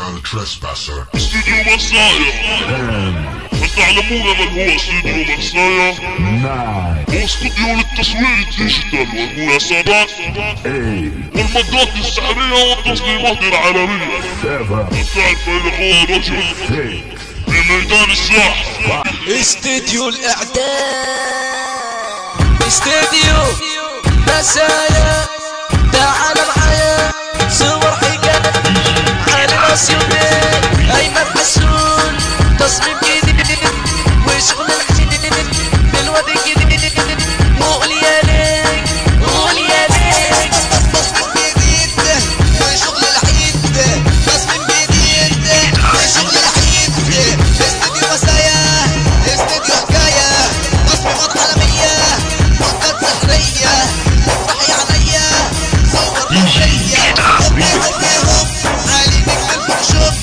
got a trespasser. استوديو مرسايا. هل تعلمون من هو استوديو مرسايا؟ هو استوديو للتصوير الديجيتال والمناسبات والمادات السحرية والتصميمات العالمية. تعرف أين هو الرجل؟ في ميدان الساحة. استديو الإعداد، استديو مسايا، تعال معايا صور حكاية على راس يومين. أيمن حسون تصميم جديد وشغل الجديد بالواد الجديد. قول يا ليك قول يا ليك، تصميم جديد وشغل العيد، تصميم جديد وشغل العيد. استديو مسايا، استديو حكاية، تصميمات عالمية، مادات سحرية. افرحي عليا صور حكاية، هوبي هوبي هوب، علي نجم الفوتوشوب.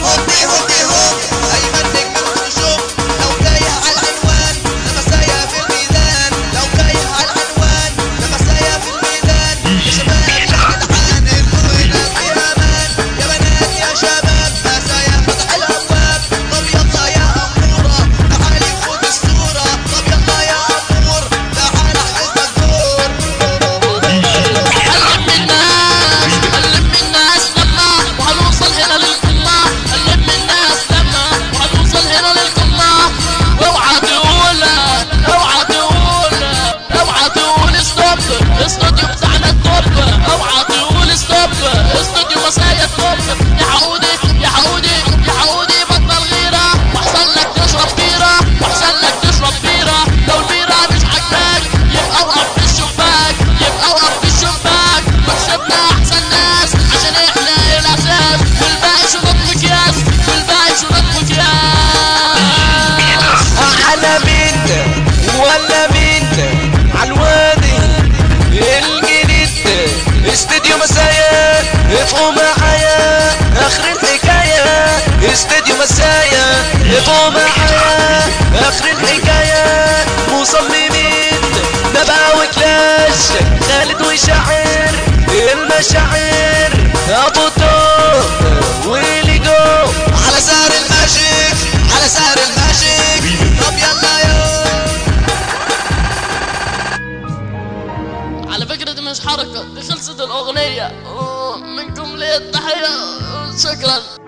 هوبي هوبي هوب، أيمن نجم الفوتوشوب. لو تايه على العنوان لمسايا في الميدان، لو تايه على العنوان لمسايا في الميدان. يا شباب يا جدعان انتوا هنا في امان، يا بنات يا شباب مسايا فتح الابواب. طب يلا يا اموره تعالي خد الصوره، طب يلا يا امور تعال احجز لك دور. علم الناس علم الناس لما وهنوصل هنا للقمة. علم الناس لما وهنوصل هنا للقمة. اوعى تقول اوعى تقول اوعى تقول ستوب، استوديو بتاعنا التوب. اوعى تقول ستوب، استوديو مسايا التوب. يا حودي يا حودي يا حودي بطل غيرة، واحسن لك تشرب بيرة، واحسن لك تشرب بيرة. لو البيرة مش عاجباك يبقى اوقف في الشباك، يبقى اوقف في الشباك. وكسبنا احسن ناس عشان احنا الاساس، والباقي شنط مكياس، والباقي شنط مكياس. على مين ولا مين عالوادي الجديد. استديو مسايا افقوا معايا اخر الحكاية. استديو مسايا افقوا معايا اخر الحكاية. مصممين نبقى وكلاش، خالد وشاعر المشاعر، ابو توب وليجو على سعر الماجيك، على سعر الماجيك. طب يلا يا على فكرة دي مش حركة، دي خلصت الأغنية. منكم ليه التحية، شكرا.